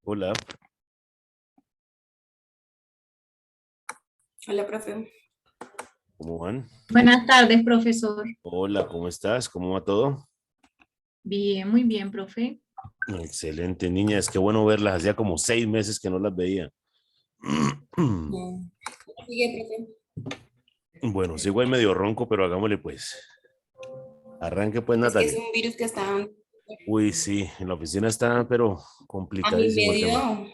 Hola, Hola, profe. ¿cómo van? Buenas tardes, profesor. Hola, ¿cómo estás? ¿Cómo va todo? Bien, muy bien, profe. Excelente, niña. Es que bueno verlas. Hacía como 6 meses que no las veía. Mm. Sigue, profe. Bueno, sigo ahí medio ronco, pero hagámosle pues. Arranque pues, Es que es Natalia. un virus que está Uy, sí, en la oficina está, pero a mí complicadísimo el tema.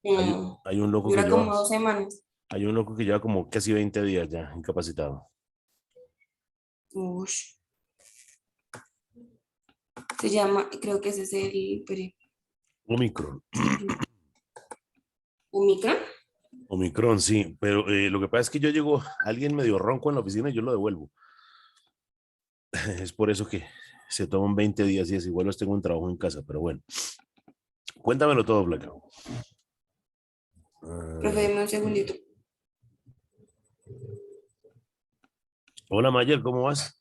medio, Hay, hay un loco que dura lleva, como 2 semanas. hay un loco que lleva como casi 20 días ya incapacitado. Ush. Se llama, creo que ese es el Omicron. Omicron. Omicron, sí, pero lo que pasa es que yo llego, alguien medio ronco en la oficina y yo lo devuelvo. Es por eso que se toman 20 días y es igual los tengo en trabajo en casa, pero bueno. Cuéntamelo todo, Blanca. Profe, Ah, deme un segundito. hola Mayer, ¿cómo vas?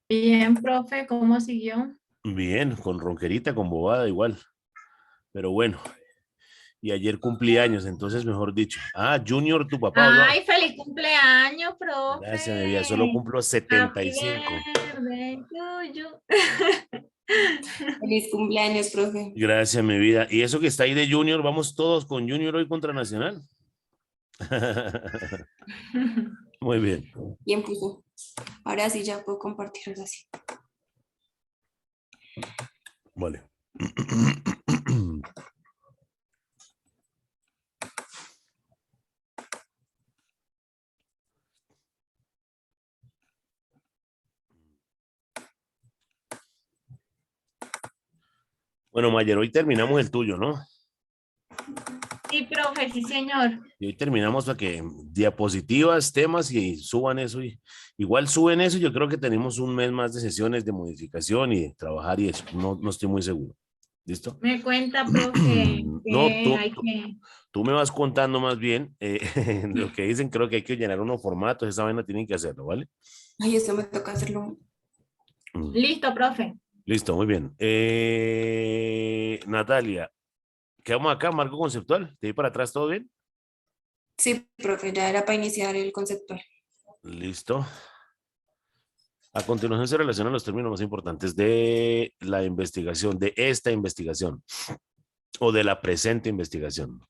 Bien, profe, ¿cómo siguió? Bien, con ronquerita, con bobada igual, pero bueno. Y ayer cumplí años, entonces mejor dicho. Ah, Junior, tu papá, hola. Ay, feliz cumpleaños, Gracias, mi vida. Solo profe. cumplo Happy 75. birthday to you. Feliz cumpleaños, profe. Gracias, mi vida. Y eso que está ahí de Junior, vamos todos con Junior hoy contra Nacional. Muy bien. Bien puso. Ahora sí ya puedo compartir, ahora sí. Vale. Bueno, Mayer, hoy terminamos el tuyo, ¿no? Sí, profe, sí, señor. Y hoy terminamos para que diapositivas, temas y suban eso. Y, igual suben eso. Yo creo que tenemos un mes más de sesiones de modificación y de trabajar y eso. No, no estoy muy seguro. ¿Listo? Me cuenta, profe, No, que hay que... tú me vas contando más bien lo que dicen. Creo que hay que llenar unos formatos. Esa vaina tienen que hacerlo, ¿vale? Ay, esto me toca hacerlo. Mm, Listo, profe. listo, muy bien. Natalia, quedamos acá, marco conceptual. ¿Te di para atrás todo bien? Sí, profe, ya era para iniciar el conceptual. Listo. A continuación se relacionan los términos más importantes de la investigación, de esta investigación o de la presente investigación.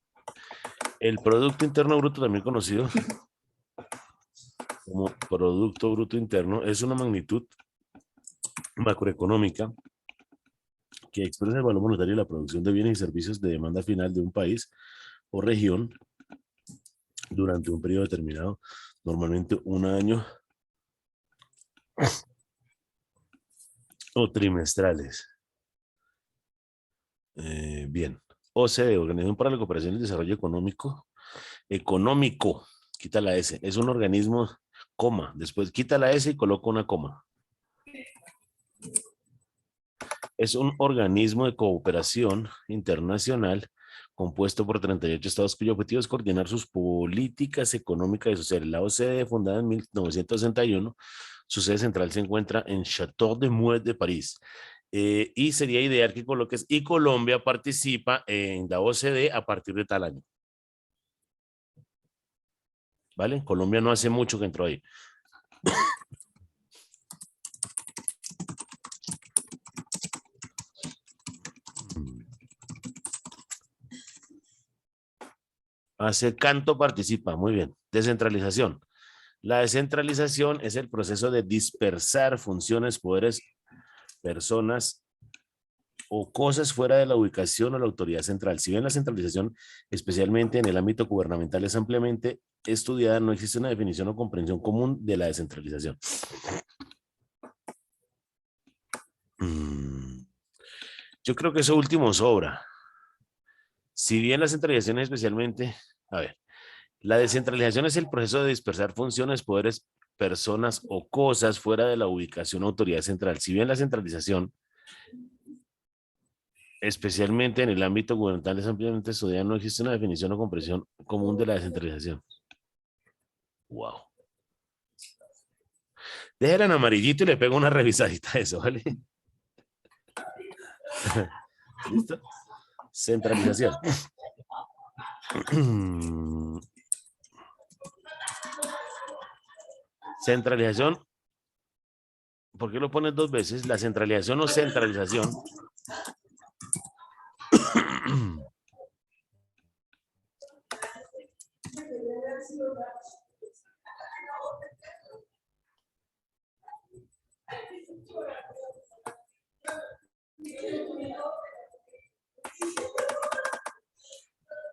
El Producto Interno Bruto, también conocido como Producto Bruto Interno, es una magnitud macroeconómica que expresa el valor monetario de la producción de bienes y servicios de demanda final de un país o región durante un periodo determinado, normalmente un año o trimestrales. Bien. OCDE, Organización para la Cooperación y el Desarrollo Económico. Económico, quita la S. Es un organismo, coma. Después quita la S y coloca una coma. Es un organismo de cooperación internacional compuesto por 38 estados cuyo objetivo es coordinar sus políticas económicas y sociales. La OCDE, fundada en 1961, su sede central se encuentra en Château de Muet de París. Y sería ideal que coloques, y Colombia participa en la OCDE a partir de tal año. ¿Vale? Colombia no hace mucho que entró ahí. Hace canto participa, muy bien. Descentralización. La descentralización es el proceso de dispersar funciones, poderes, personas o cosas fuera de la ubicación o la autoridad central. Si bien la centralización, especialmente en el ámbito gubernamental, es ampliamente estudiada, no existe una definición o comprensión común de la descentralización. Yo creo que eso último sobra. Si bien la centralización es especialmente, a ver, la descentralización es el proceso de dispersar funciones, poderes, personas o cosas fuera de la ubicación o autoridad central. Si bien la centralización, especialmente en el ámbito gubernamental, es ampliamente estudiada, no existe una definición o comprensión común de la descentralización. Wow. Déjala en amarillito y le pego una revisadita a eso, ¿vale? ¿Listo? Centralización. Centralización. ¿Por qué lo pones dos veces? La centralización o centralización.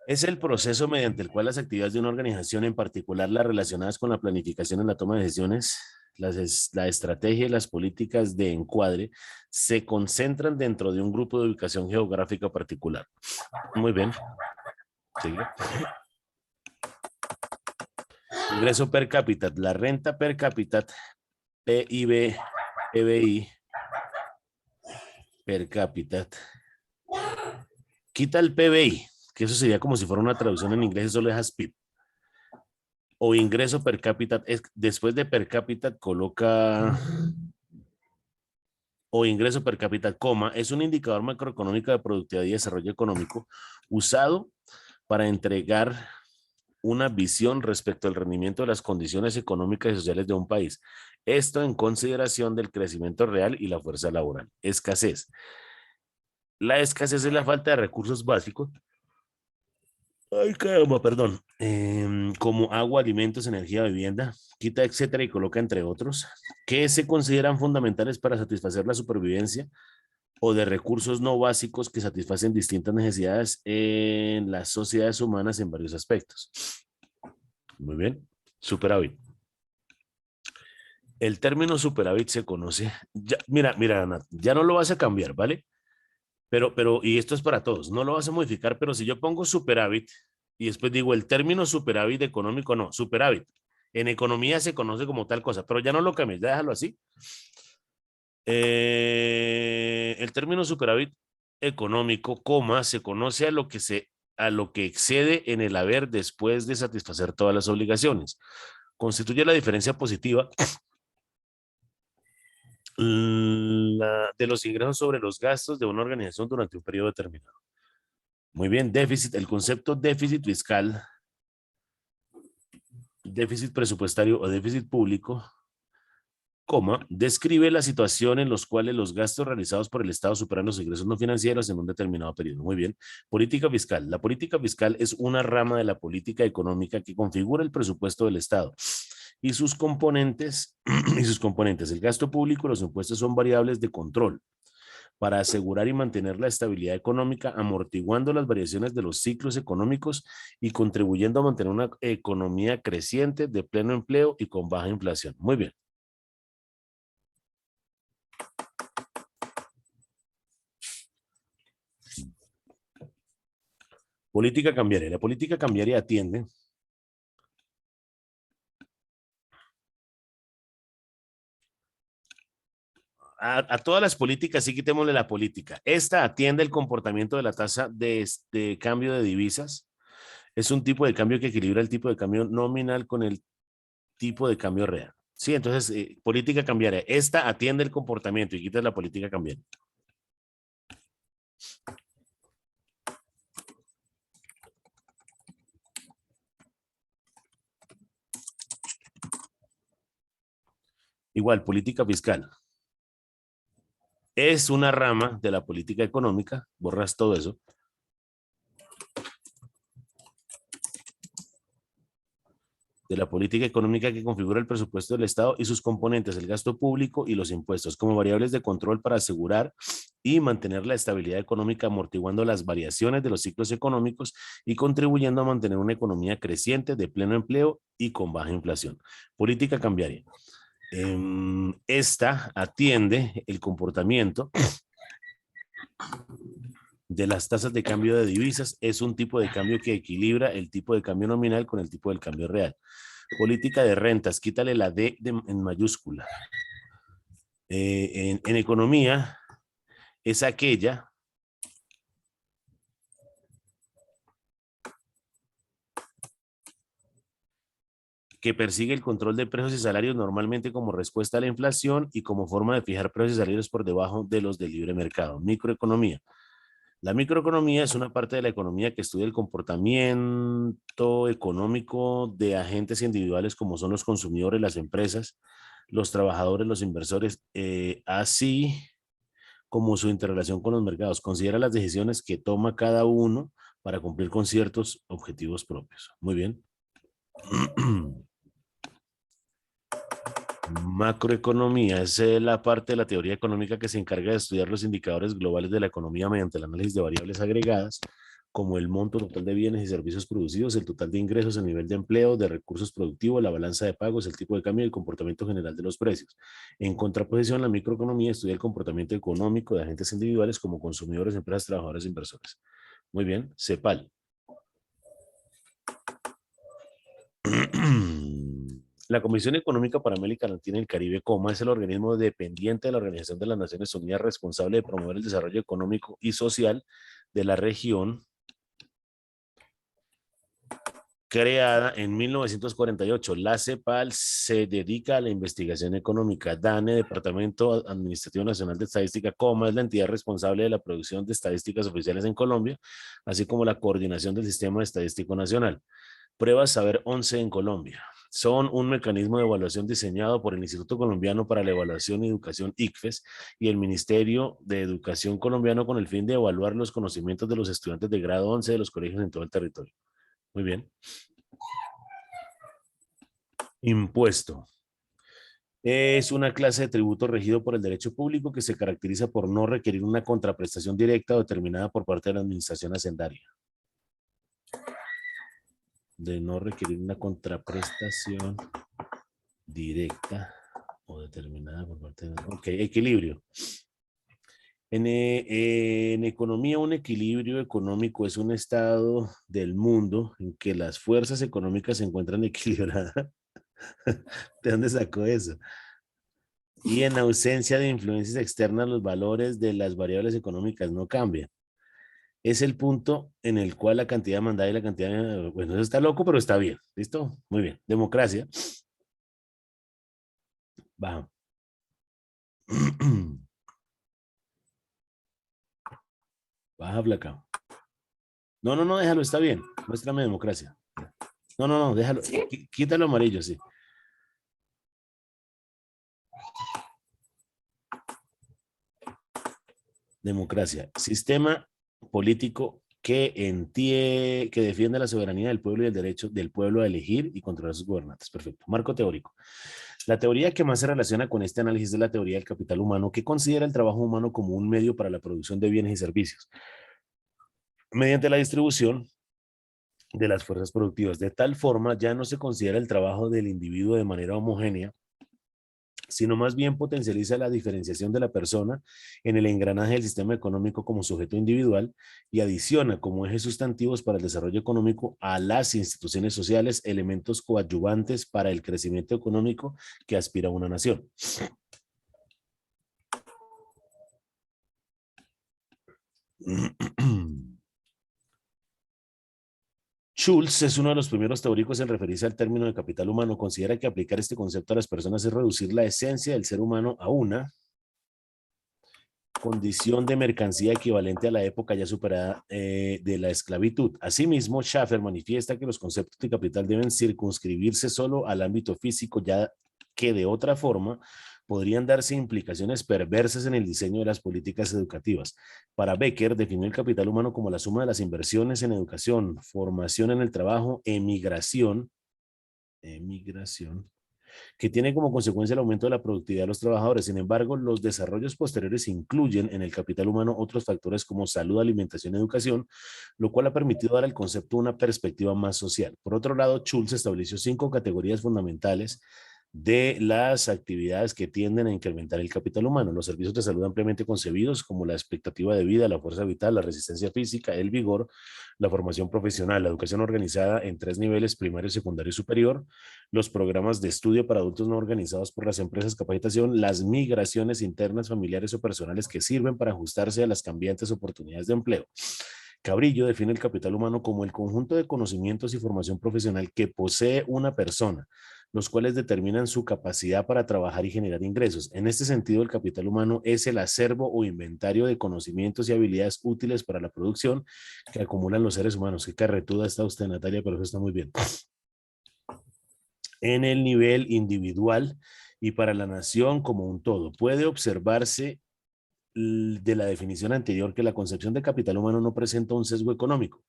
Es el proceso mediante el cual las actividades de una organización, en particular las relacionadas con la planificación en la toma de decisiones, la estrategia y las políticas de encuadre, se concentran dentro de un grupo de ubicación geográfica particular. Muy bien. Sigue. Ingreso per cápita, la renta per cápita, PIB, PBI, per cápita. Quita el PBI, que eso sería como si fuera una traducción en inglés, solo dejas PIB. O ingreso per cápita, después de per cápita coloca o ingreso per cápita, coma, es un indicador macroeconómico de productividad y desarrollo económico usado para entregar una visión respecto al rendimiento de las condiciones económicas y sociales de un país. Esto en consideración del crecimiento real y la fuerza laboral. Escasez. La escasez es la falta de recursos básicos. Ay, caramba, perdón. Como agua, alimentos, energía, vivienda, quita, etcétera, y coloca entre otros, que se consideran fundamentales para satisfacer la supervivencia o de recursos no básicos que satisfacen distintas necesidades en las sociedades humanas en varios aspectos. Muy bien. Superávit. El término superávit se conoce. Ya, mira, Ana, ya no lo vas a cambiar, ¿vale? Y esto es para todos, no lo vas a modificar, pero si yo pongo superávit y después digo el término superávit económico, no, superávit. En economía se conoce como tal cosa, pero ya no lo cambies, ya déjalo así. El término superávit económico, coma, se conoce a lo que excede en el haber después de satisfacer todas las obligaciones. Constituye la diferencia positiva de los ingresos sobre los gastos de una organización durante un periodo determinado. Muy bien, déficit, el concepto déficit fiscal, déficit presupuestario o déficit público, coma, describe la situación en los cuales los gastos realizados por el Estado superan los ingresos no financieros en un determinado periodo. Muy bien. Política fiscal. La política fiscal es una rama de la política económica que configura el presupuesto del Estado y sus componentes. El gasto público y los impuestos son variables de control para asegurar y mantener la estabilidad económica, amortiguando las variaciones de los ciclos económicos y contribuyendo a mantener una economía creciente, de pleno empleo y con baja inflación. Muy bien. Política cambiaria. La política cambiaria atiende a todas las políticas, sí, quitémosle la política. Esta atiende el comportamiento de la tasa de cambio de divisas. Es un tipo de cambio que equilibra el tipo de cambio nominal con el tipo de cambio real. Sí, entonces, política cambiaria. Esta atiende el comportamiento y quitas la política cambiaria. Igual, política fiscal. Es una rama de la política económica, borras todo eso. De la política económica que configura el presupuesto del Estado y sus componentes, el gasto público y los impuestos, como variables de control para asegurar y mantener la estabilidad económica, amortiguando las variaciones de los ciclos económicos y contribuyendo a mantener una economía creciente, de pleno empleo y con baja inflación. Política cambiaria. Esta atiende el comportamiento de las tasas de cambio de divisas. Es un tipo de cambio que equilibra el tipo de cambio nominal con el tipo del cambio real. Política de rentas, quítale la D en mayúscula. En economía es aquella que persigue el control de precios y salarios normalmente como respuesta a la inflación y como forma de fijar precios y salarios por debajo de los del libre mercado. Microeconomía. La microeconomía es una parte de la economía que estudia el comportamiento económico de agentes individuales como son los consumidores, las empresas, los trabajadores, los inversores, así como su interrelación con los mercados. Considera las decisiones que toma cada uno para cumplir con ciertos objetivos propios. Muy bien. Macroeconomía es la parte de la teoría económica que se encarga de estudiar los indicadores globales de la economía mediante el análisis de variables agregadas, como el monto total de bienes y servicios producidos, el total de ingresos, el nivel de empleo, de recursos productivos, la balanza de pagos, el tipo de cambio y el comportamiento general de los precios. En contraposición, la microeconomía estudia el comportamiento económico de agentes individuales como consumidores, empresas, trabajadores e inversores. Muy bien, CEPAL. La Comisión Económica para América Latina y el Caribe, COMA, es el organismo dependiente de la Organización de las Naciones Unidas responsable de promover el desarrollo económico y social de la región, creada en 1948. La CEPAL se dedica a la investigación económica. DANE, Departamento Administrativo Nacional de Estadística, COMA, es la entidad responsable de la producción de estadísticas oficiales en Colombia, así como la coordinación del Sistema Estadístico Nacional. Pruebas Saber 11 en Colombia. Son un mecanismo de evaluación diseñado por el Instituto Colombiano para la Evaluación y Educación, ICFES, y el Ministerio de Educación colombiano con el fin de evaluar los conocimientos de los estudiantes de grado 11 de los colegios en todo el territorio. Muy bien. Impuesto. Es una clase de tributo regido por el derecho público que se caracteriza por no requerir una contraprestación directa o determinada por parte de la administración hacendaria. De no requerir una contraprestación directa o determinada por parte de... Ok, equilibrio. En economía, un equilibrio económico es un estado del mundo en que las fuerzas económicas se encuentran equilibradas. ¿De dónde sacó eso? Y en ausencia de influencias externas, los valores de las variables económicas no cambian. Es el punto en el cual la cantidad demandada y la cantidad... Bueno, eso está loco, pero está bien. ¿Listo? Muy bien. Democracia. Baja. Baja, Blackout. No, no, no, déjalo, está bien. Muéstrame democracia. No, no, no, déjalo. Quítalo amarillo, sí. Democracia. Sistema político que defiende la soberanía del pueblo y el derecho del pueblo a elegir y controlar sus gobernantes. Perfecto. Marco teórico. La teoría que más se relaciona con este análisis es la teoría del capital humano, que considera el trabajo humano como un medio para la producción de bienes y servicios, mediante la distribución de las fuerzas productivas. De tal forma, ya no se considera el trabajo del individuo de manera homogénea, sino más bien potencializa la diferenciación de la persona en el engranaje del sistema económico como sujeto individual y adiciona como ejes sustantivos para el desarrollo económico a las instituciones sociales elementos coadyuvantes para el crecimiento económico que aspira a una nación. Schultz es uno de los primeros teóricos en referirse al término de capital humano. Considera que aplicar este concepto a las personas es reducir la esencia del ser humano a una condición de mercancía equivalente a la época ya superada de la esclavitud. Asimismo, Schaffer manifiesta que los conceptos de capital deben circunscribirse solo al ámbito físico, ya que de otra forma podrían darse implicaciones perversas en el diseño de las políticas educativas. Para Becker, definió el capital humano como la suma de las inversiones en educación, formación en el trabajo, emigración, que tiene como consecuencia el aumento de la productividad de los trabajadores. Sin embargo, los desarrollos posteriores incluyen en el capital humano otros factores como salud, alimentación y educación, lo cual ha permitido dar al concepto una perspectiva más social. Por otro lado, Schultz estableció 5 categorías fundamentales de las actividades que tienden a incrementar el capital humano. Los servicios de salud ampliamente concebidos como la expectativa de vida, la fuerza vital, la resistencia física, el vigor, la formación profesional, la educación organizada en 3 niveles, primario, secundario y superior, los programas de estudio para adultos no organizados por las empresas, capacitación, las migraciones internas, familiares o personales que sirven para ajustarse a las cambiantes oportunidades de empleo. Cabrillo define el capital humano como el conjunto de conocimientos y formación profesional que posee una persona los cuales determinan su capacidad para trabajar y generar ingresos. En este sentido, el capital humano es el acervo o inventario de conocimientos y habilidades útiles para la producción que acumulan los seres humanos. Qué carretuda está usted, Natalia, pero eso está muy bien. En el nivel individual y para la nación como un todo. Puede observarse de la definición anterior que la concepción de capital humano no presenta un sesgo económico,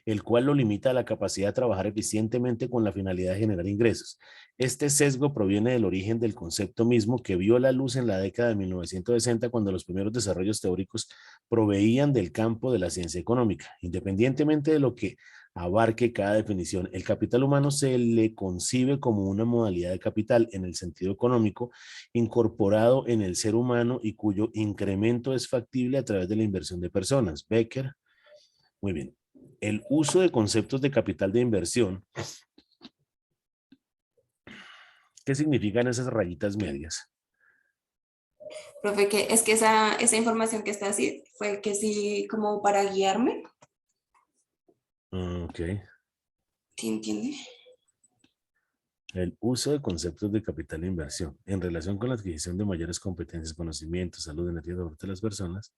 el cual lo limita a la capacidad de trabajar eficientemente con la finalidad de generar ingresos. Este sesgo proviene del origen del concepto mismo que vio la luz en la década de 1960 cuando los primeros desarrollos teóricos proveían del campo de la ciencia económica. Independientemente de lo que abarque cada definición, el capital humano se le concibe como una modalidad de capital en el sentido económico incorporado en el ser humano y cuyo incremento es factible a través de la inversión de personas. Becker, muy bien. El uso de conceptos de capital de inversión. ¿Qué significan esas rayitas medias? Profe, que es que esa información que está así fue que sí, como para guiarme. Ok. ¿Sí entiende? El uso de conceptos de capital de inversión en relación con la adquisición de mayores competencias, conocimientos, salud, energía de las personas,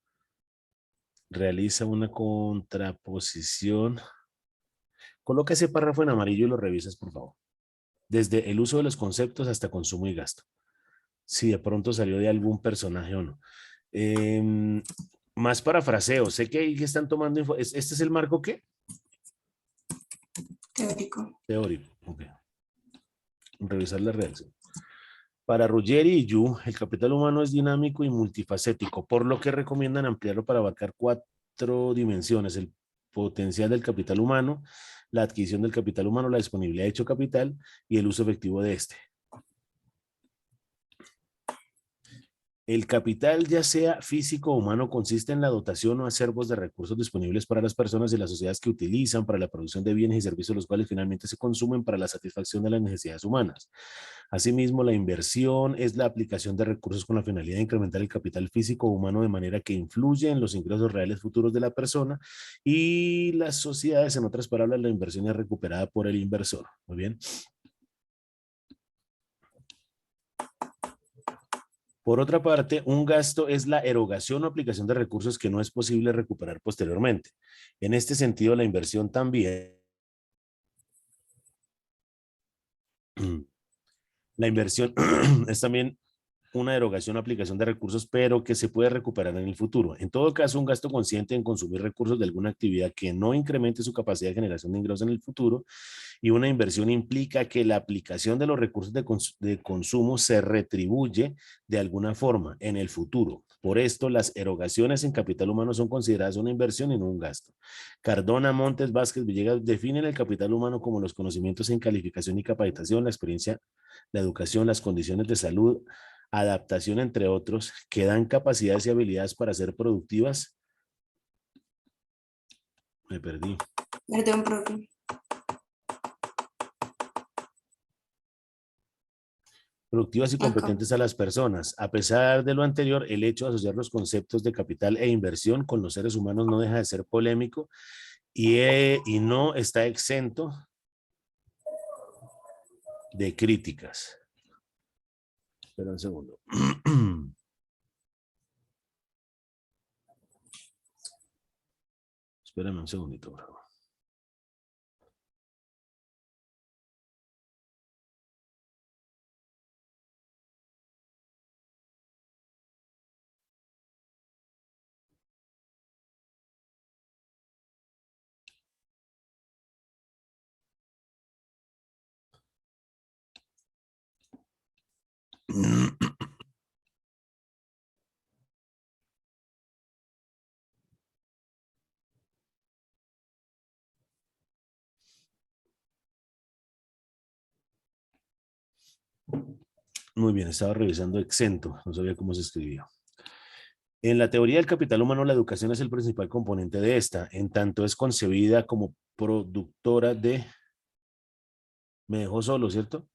realiza una contraposición. Coloca ese párrafo en amarillo y lo revisas, por favor. Desde el uso de los conceptos hasta consumo y gasto. Si de pronto salió de algún personaje o no. Más parafraseo. Sé que ahí están tomando info. ¿Este es el marco qué? Teórico. Teórico. Ok. Revisar la redacción. Para Ruggeri y Yu, el capital humano es dinámico y multifacético, por lo que recomiendan ampliarlo para abarcar 4 dimensiones: el potencial del capital humano, la adquisición del capital humano, la disponibilidad de dicho capital y el uso efectivo de este. El capital, ya sea físico o humano, consiste en la dotación o acervos de recursos disponibles para las personas y las sociedades que utilizan para la producción de bienes y servicios, los cuales finalmente se consumen para la satisfacción de las necesidades humanas. Asimismo, la inversión es la aplicación de recursos con la finalidad de incrementar el capital físico o humano de manera que influye en los ingresos reales futuros de la persona y las sociedades. En otras palabras, la inversión es recuperada por el inversor. Muy bien. Por otra parte, un gasto es la erogación o aplicación de recursos que no es posible recuperar posteriormente. En este sentido, la inversión también. La inversión es también una erogación o aplicación de recursos, pero que se puede recuperar en el futuro. En todo caso, un gasto consciente en consumir recursos de alguna actividad que no incremente su capacidad de generación de ingresos en el futuro, y una inversión implica que la aplicación de los recursos de consumo se retribuye de alguna forma en el futuro. Por esto, las erogaciones en capital humano son consideradas una inversión y no un gasto. Cardona, Montes, Vázquez, Villegas definen el capital humano como los conocimientos en calificación y capacitación, la experiencia, la educación, las condiciones de salud, adaptación, entre otros, que dan capacidades y habilidades para ser productivas. Me perdí. Perdón, profe. Productivas y Acá. competentes a las personas. A pesar de lo anterior, el hecho de asociar los conceptos de capital e inversión con los seres humanos no deja de ser polémico y no está exento de críticas. Espera un segundo. Espérame un segundito, por favor. Muy bien, estaba revisando exento, no sabía cómo se escribía. En la teoría del capital humano, la educación es el principal componente de esta, en tanto es concebida como productora de... Me dejó solo, ¿cierto?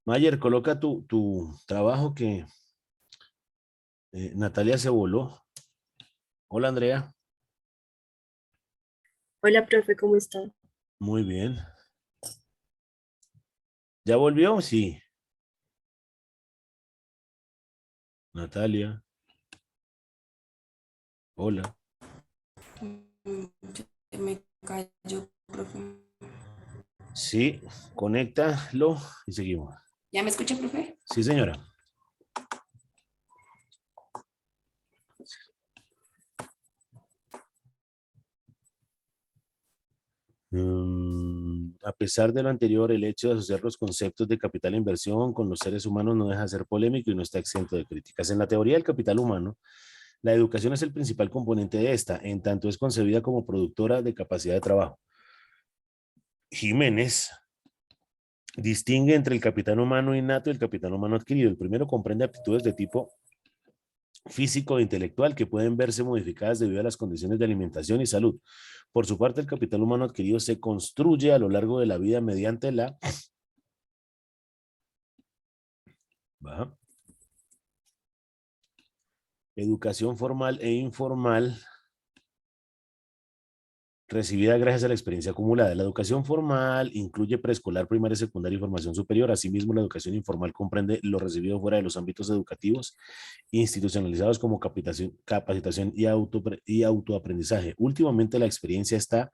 Mayer, coloca tu trabajo que Natalia se voló. Hola, Andrea. Hola, profe, ¿cómo está? Muy bien. ¿Ya volvió? Sí. Natalia. Hola. Se me cayó, profe. Sí, conéctalo y seguimos. ¿Ya me escucha, profe? Sí, señora. A pesar de lo anterior, el hecho de asociar los conceptos de capital e inversión con los seres humanos no deja de ser polémico y no está exento de críticas. En la teoría del capital humano, la educación es el principal componente de esta, en tanto es concebida como productora de capacidad de trabajo. Jiménez distingue entre el capital humano innato y el capital humano adquirido. El primero comprende aptitudes de tipo físico e intelectual que pueden verse modificadas debido a las condiciones de alimentación y salud. Por su parte, el capital humano adquirido se construye a lo largo de la vida mediante la educación formal e informal recibida gracias a la experiencia acumulada. La educación formal incluye preescolar, primaria, secundaria y formación superior. Asimismo, la educación informal comprende lo recibido fuera de los ámbitos educativos institucionalizados como capacitación y autoaprendizaje. Últimamente, la experiencia está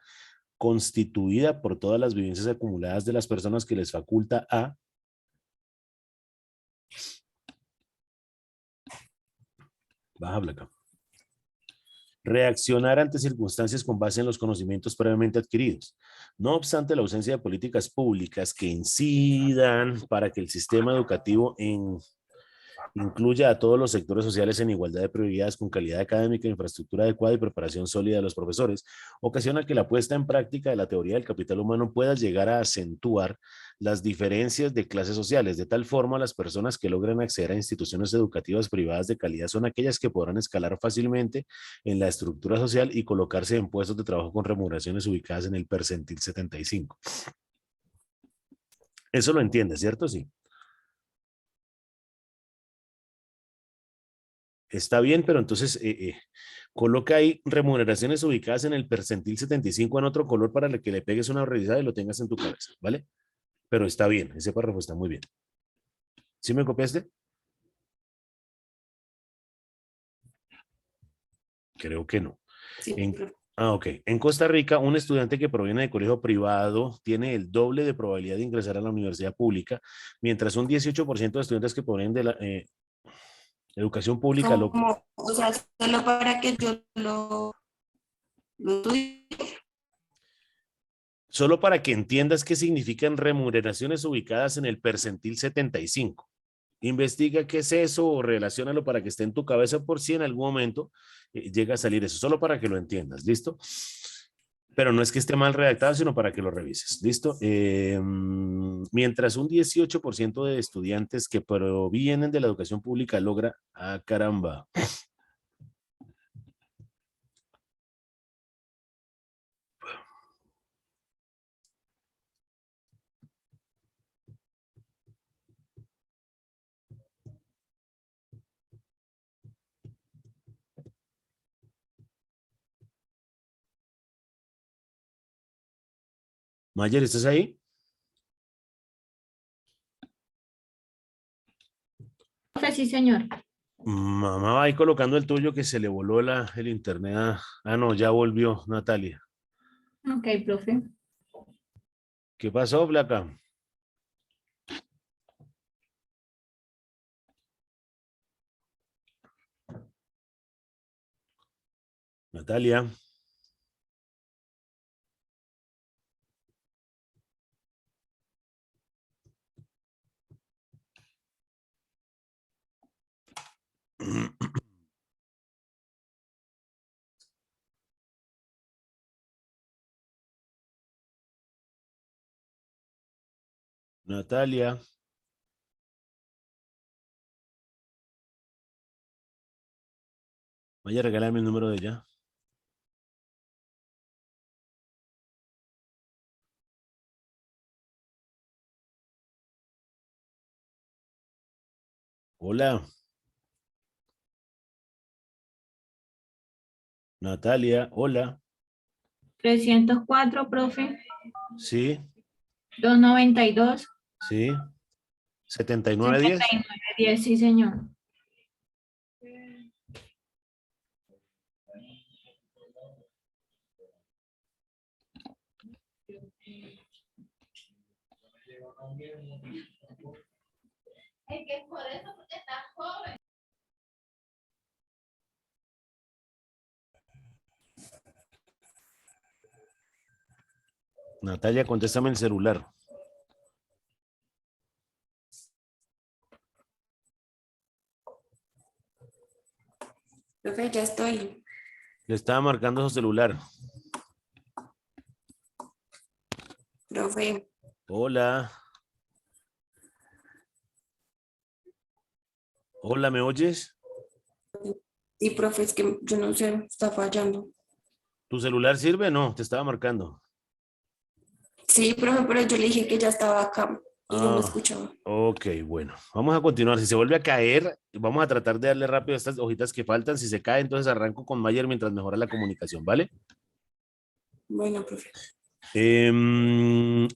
constituida por todas las vivencias acumuladas de las personas que les faculta a reaccionar ante circunstancias con base en los conocimientos previamente adquiridos. No obstante, la ausencia de políticas públicas que incidan para que el sistema educativo incluya a todos los sectores sociales en igualdad de prioridades con calidad académica, infraestructura adecuada y preparación sólida de los profesores, ocasiona que la puesta en práctica de la teoría del capital humano pueda llegar a acentuar las diferencias de clases sociales. De tal forma, las personas que logran acceder a instituciones educativas privadas de calidad son aquellas que podrán escalar fácilmente en la estructura social y colocarse en puestos de trabajo con remuneraciones ubicadas en el percentil 75. Eso lo entiende, ¿cierto? Sí. Está bien, pero entonces coloca ahí remuneraciones ubicadas en el percentil 75 en otro color para que le pegues una revisada y lo tengas en tu cabeza, ¿vale? Pero está bien, ese párrafo está muy bien. ¿Sí me copiaste? Creo que no. Sí, En, profe. ok. En Costa Rica, un estudiante que proviene de colegio privado tiene el doble de probabilidad de ingresar a la universidad pública, mientras un 18% de estudiantes que provienen de la educación pública Como, o sea, solo para que yo lo estudie. solo para que entiendas qué significan remuneraciones ubicadas en el percentil 75. Investiga qué es eso o relaciónalo para que esté en tu cabeza por si en algún momento llega a salir eso, solo para que lo entiendas, ¿listo? Pero no es que esté mal redactado, sino para que lo revises, ¿listo? Mientras un 18% de estudiantes que provienen de la educación pública logra, caramba. Mayer, ¿estás ahí? Profe, sí, señor. Mamá va ahí colocando el tuyo que se le voló el internet. No, ya volvió Natalia. Ok, profe. ¿Qué pasó, Blanca? Natalia. Natalia. Vaya, regálame el número de ella. Hola, Natalia, hola. 304, profe. Sí, 292, sí. 7910. 7910, sí, señor. Natalia, contéstame el celular. Profe, ya estoy. Le estaba marcando su celular. Profe, Hola. Hola, ¿me oyes? sí, profe, es que yo no sé, está fallando. ¿Tu celular sirve? No, te estaba marcando. Sí, profe, pero yo le dije que ya estaba acá y no me Ah, escuchaba. ok, bueno. Vamos a continuar. Si se vuelve a caer, vamos a tratar de darle rápido a estas hojitas que faltan. Si se cae, entonces arranco con Mayer mientras mejora la comunicación, ¿vale? Bueno, profe. Em,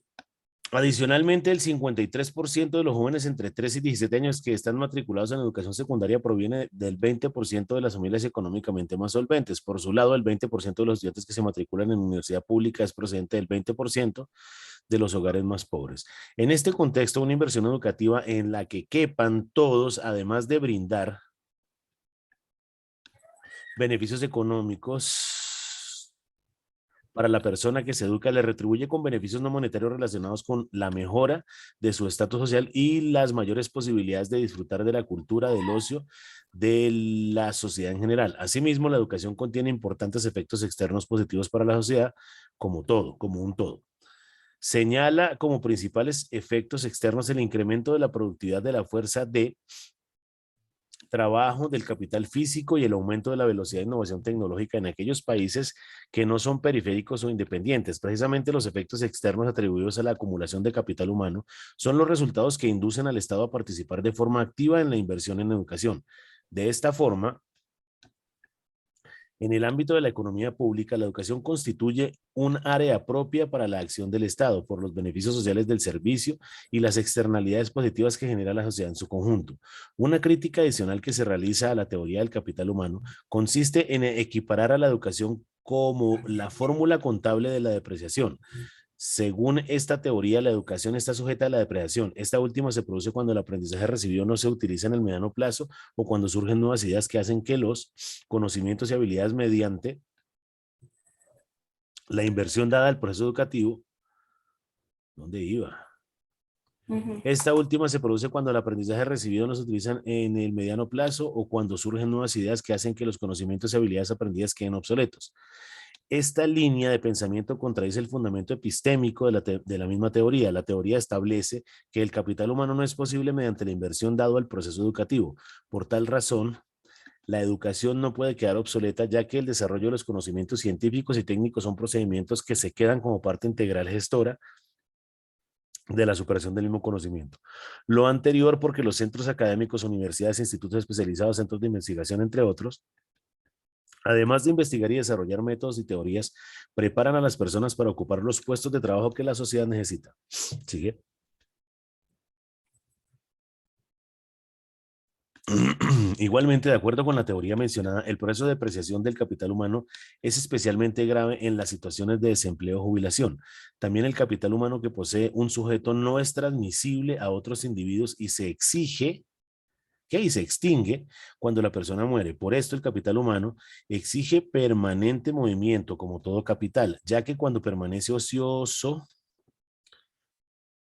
Adicionalmente, el 53% de los jóvenes entre 13 y 17 años que están matriculados en educación secundaria proviene del 20% de las familias económicamente más solventes. Por su lado, el 20% de los estudiantes que se matriculan en universidad pública es procedente del 20% de los hogares más pobres. En este contexto, una inversión educativa en la que quepan todos, además de brindar beneficios económicos para la persona que se educa, le retribuye con beneficios no monetarios relacionados con la mejora de su estatus social y las mayores posibilidades de disfrutar de la cultura, del ocio, de la sociedad en general. Asimismo, la educación contiene importantes efectos externos positivos para la sociedad, como todo, como un todo. Señala como principales efectos externos el incremento de la productividad de la fuerza de trabajo, del capital físico y el aumento de la velocidad de innovación tecnológica en aquellos países que no son periféricos o independientes. Precisamente los efectos externos atribuidos a la acumulación de capital humano son los resultados que inducen al Estado a participar de forma activa en la inversión en educación. De esta forma, en el ámbito de la economía pública, la educación constituye un área propia para la acción del Estado por los beneficios sociales del servicio y las externalidades positivas que genera la sociedad en su conjunto. Una crítica adicional que se realiza a la teoría del capital humano consiste en equiparar a la educación como la fórmula contable de la depreciación. Según esta teoría, la educación está sujeta a la depreciación. Esta última se produce cuando el aprendizaje recibido no se utiliza en el mediano plazo o cuando surgen nuevas ideas que hacen que los conocimientos y habilidades mediante la inversión dada al proceso educativo, ¿dónde iba? Ujú. Esta última se produce cuando el aprendizaje recibido no se utiliza en el mediano plazo o cuando surgen nuevas ideas que hacen que los conocimientos y habilidades aprendidas queden obsoletos. Esta línea de pensamiento contradice el fundamento epistémico de la misma teoría. La teoría establece que el capital humano no es posible mediante la inversión dado al proceso educativo. Por tal razón, la educación no puede quedar obsoleta, ya que el desarrollo de los conocimientos científicos y técnicos son procedimientos que se quedan como parte integral gestora de la superación del mismo conocimiento. Lo anterior porque los centros académicos, universidades, institutos especializados, centros de investigación, entre otros, además de investigar y desarrollar métodos y teorías, preparan a las personas para ocupar los puestos de trabajo que la sociedad necesita. ¿Sigue? Igualmente, de acuerdo con la teoría mencionada, el proceso de depreciación del capital humano es especialmente grave en las situaciones de desempleo o jubilación. También el capital humano que posee un sujeto no es transmisible a otros individuos y se exige y se extingue cuando la persona muere. Por esto, el capital humano exige permanente movimiento, como todo capital, ya que cuando permanece ocioso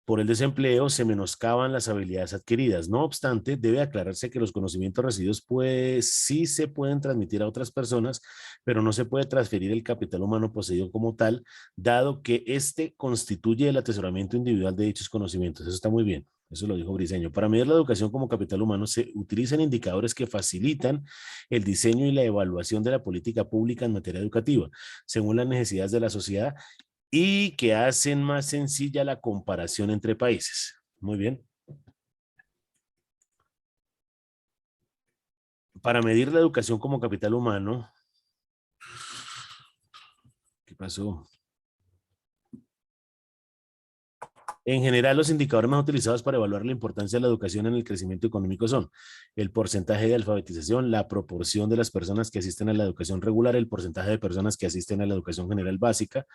por el desempleo, se menoscaban las habilidades adquiridas. No obstante, debe aclararse que los conocimientos recibidos pues sí se pueden transmitir a otras personas, pero no se puede transferir el capital humano poseído como tal, dado que este constituye el atesoramiento individual de dichos conocimientos. Eso está muy bien. Eso lo dijo Briceño. Para medir la educación como capital humano se utilizan indicadores que facilitan el diseño y la evaluación de la política pública en materia educativa, según las necesidades de la sociedad y que hacen más sencilla la comparación entre países. Muy bien. Para medir la educación como capital humano, ¿qué pasó? En general, los indicadores más utilizados para evaluar la importancia de la educación en el crecimiento económico son el porcentaje de alfabetización, la proporción de las personas que asisten a la educación regular, el porcentaje de personas que asisten a la educación general básica,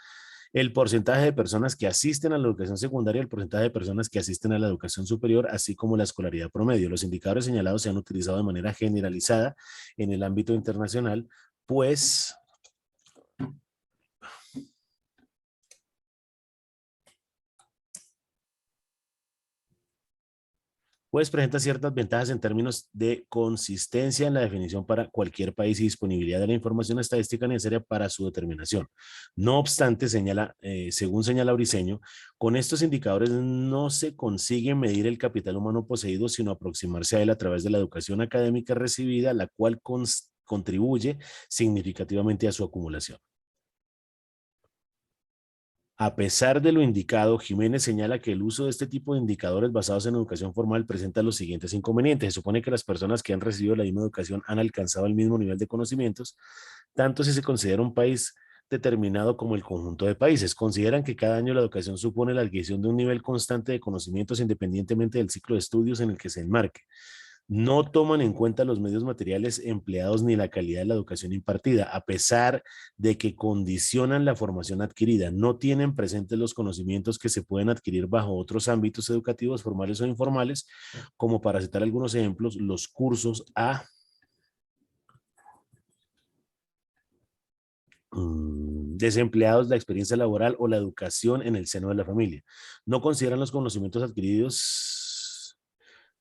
el porcentaje de personas que asisten a la educación secundaria, el porcentaje de personas que asisten a la educación superior, así como la escolaridad promedio. Los indicadores señalados se han utilizado de manera generalizada en el ámbito internacional, pues presenta ciertas ventajas en términos de consistencia en la definición para cualquier país y disponibilidad de la información estadística necesaria para su determinación. No obstante, según señala Briceño, con estos indicadores no se consigue medir el capital humano poseído, sino aproximarse a él a través de la educación académica recibida, la cual contribuye significativamente a su acumulación. A pesar de lo indicado, Jiménez señala que el uso de este tipo de indicadores basados en educación formal presenta los siguientes inconvenientes. Se supone que las personas que han recibido la misma educación han alcanzado el mismo nivel de conocimientos, tanto si se considera un país determinado como el conjunto de países. Consideran que cada año la educación supone la adquisición de un nivel constante de conocimientos independientemente del ciclo de estudios en el que se enmarque. No toman en cuenta los medios materiales empleados ni la calidad de la educación impartida, a pesar de que condicionan la formación adquirida. No tienen presentes los conocimientos que se pueden adquirir bajo otros ámbitos educativos formales o informales, como para citar algunos ejemplos, los cursos a desempleados, la experiencia laboral o la educación en el seno de la familia. No consideran los conocimientos adquiridos.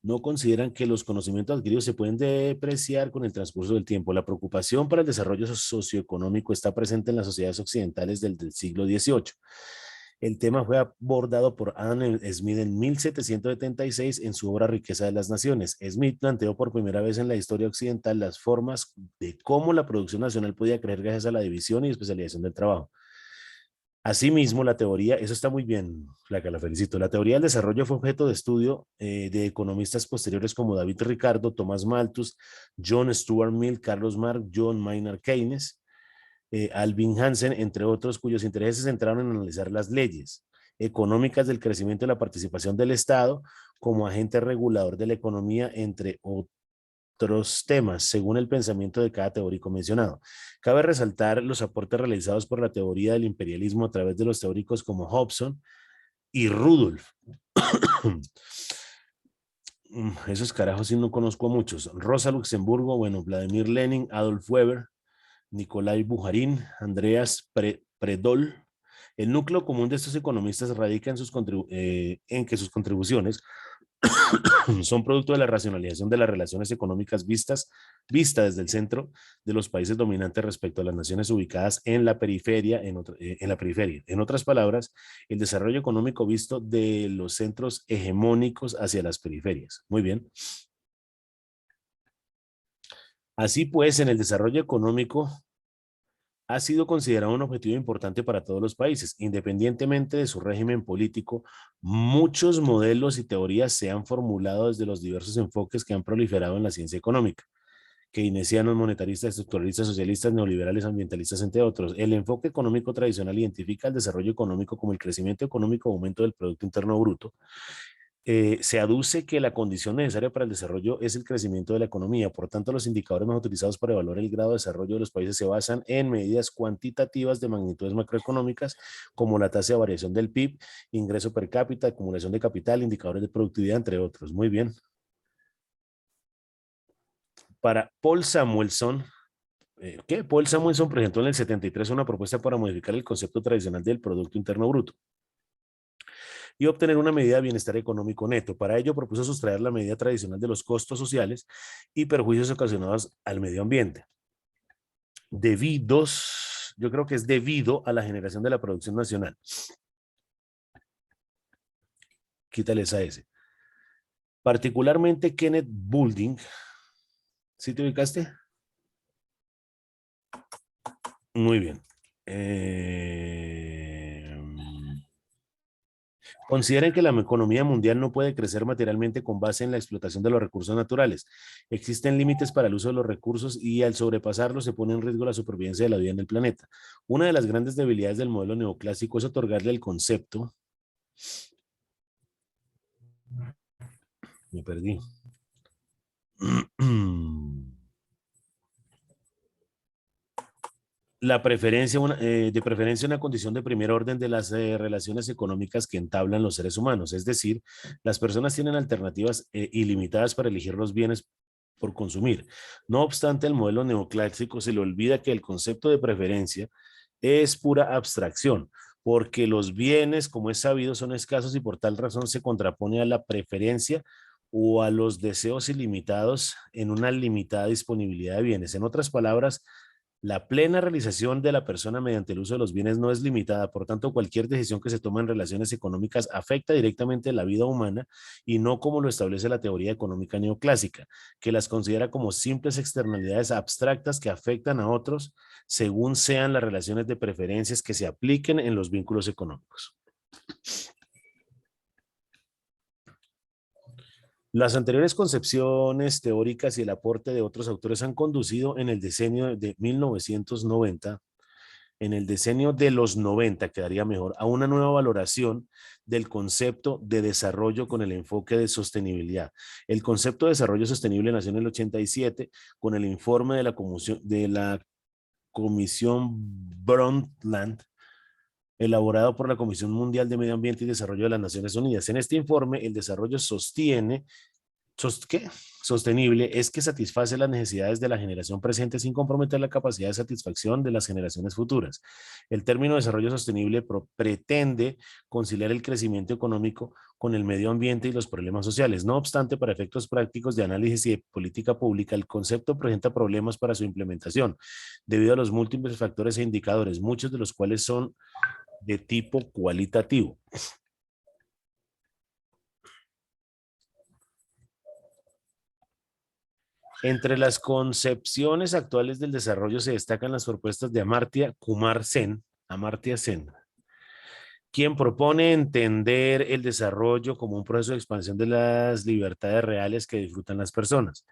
No consideran que los conocimientos adquiridos se pueden depreciar con el transcurso del tiempo. La preocupación para el desarrollo socioeconómico está presente en las sociedades occidentales del siglo XVIII. El tema fue abordado por Adam Smith en 1776 en su obra Riqueza de las Naciones. Smith planteó por primera vez en la historia occidental las formas de cómo la producción nacional podía crecer gracias a la división y especialización del trabajo. Asimismo, la teoría, eso está muy bien, Flaca, la felicito. La teoría del desarrollo fue objeto de estudio de economistas posteriores como David Ricardo, Tomás Malthus, John Stuart Mill, Carlos Marx, John Maynard Keynes, Alvin Hansen, entre otros, cuyos intereses se centraron en analizar las leyes económicas del crecimiento y la participación del Estado como agente regulador de la economía, entre otros temas, según el pensamiento de cada teórico mencionado. Cabe resaltar los aportes realizados por la teoría del imperialismo a través de los teóricos como Hobson y Rudolf. Esos carajos sí no conozco a muchos. Rosa Luxemburgo, bueno, Vladimir Lenin, Adolf Weber, Nicolai Bujarin, Andreas Predol. El núcleo común de estos economistas radica en que sus contribuciones son producto de la racionalización de las relaciones económicas vista desde el centro de los países dominantes respecto a las naciones ubicadas en la periferia. En otras palabras, el desarrollo económico visto de los centros hegemónicos hacia las periferias. Muy bien. Así pues, en el desarrollo económico ha sido considerado un objetivo importante para todos los países. Independientemente de su régimen político, muchos modelos y teorías se han formulado desde los diversos enfoques que han proliferado en la ciencia económica. Keynesianos, monetaristas, estructuralistas, socialistas, neoliberales, ambientalistas, entre otros. El enfoque económico tradicional identifica el desarrollo económico como el crecimiento económico o aumento del Producto Interno Bruto. Se aduce que la condición necesaria para el desarrollo es el crecimiento de la economía. Por tanto, los indicadores más utilizados para evaluar el grado de desarrollo de los países se basan en medidas cuantitativas de magnitudes macroeconómicas, como la tasa de variación del PIB, ingreso per cápita, acumulación de capital, indicadores de productividad, entre otros. Muy bien. Para Paul Samuelson, Paul Samuelson presentó en el 73 una propuesta para modificar el concepto tradicional del Producto Interno Bruto y obtener una medida de bienestar económico neto. Para ello propuso sustraer la medida tradicional de los costos sociales y perjuicios ocasionados al medio ambiente. Yo creo que es debido a la generación de la producción nacional. Quítale esa S. Particularmente Kenneth Boulding. ¿Sí te ubicaste? Muy bien. Consideren que la economía mundial no puede crecer materialmente con base en la explotación de los recursos naturales. Existen límites para el uso de los recursos y al sobrepasarlos se pone en riesgo la supervivencia de la vida en el planeta. Una de las grandes debilidades del modelo neoclásico es otorgarle el concepto Me perdí. La preferencia, de preferencia una condición de primer orden de las relaciones económicas que entablan los seres humanos. Es decir, las personas tienen alternativas ilimitadas para elegir los bienes por consumir. No obstante, el modelo neoclásico se le olvida que el concepto de preferencia es pura abstracción, porque los bienes, como es sabido, son escasos y por tal razón se contrapone a la preferencia o a los deseos ilimitados en una limitada disponibilidad de bienes. En otras palabras, la plena realización de la persona mediante el uso de los bienes no es limitada, por tanto, cualquier decisión que se toma en relaciones económicas afecta directamente la vida humana y no como lo establece la teoría económica neoclásica, que las considera como simples externalidades abstractas que afectan a otros según sean las relaciones de preferencias que se apliquen en los vínculos económicos. Las anteriores concepciones teóricas y el aporte de otros autores han conducido en el decenio de 1990, en el decenio de los 90, quedaría mejor, a una nueva valoración del concepto de desarrollo con el enfoque de sostenibilidad. El concepto de desarrollo sostenible nació en el 87 con el informe de la Comisión Brundtland, elaborado por la Comisión Mundial de Medio Ambiente y Desarrollo de las Naciones Unidas. En este informe, el desarrollo sostenible es que satisface las necesidades de la generación presente sin comprometer la capacidad de satisfacción de las generaciones futuras. El término desarrollo sostenible pretende conciliar el crecimiento económico con el medio ambiente y los problemas sociales. No obstante, para efectos prácticos de análisis y de política pública, el concepto presenta problemas para su implementación debido a los múltiples factores e indicadores, muchos de los cuales son de tipo cualitativo. Entre las concepciones actuales del desarrollo se destacan las propuestas de Amartya Sen, quien propone entender el desarrollo como un proceso de expansión de las libertades reales que disfrutan las personas.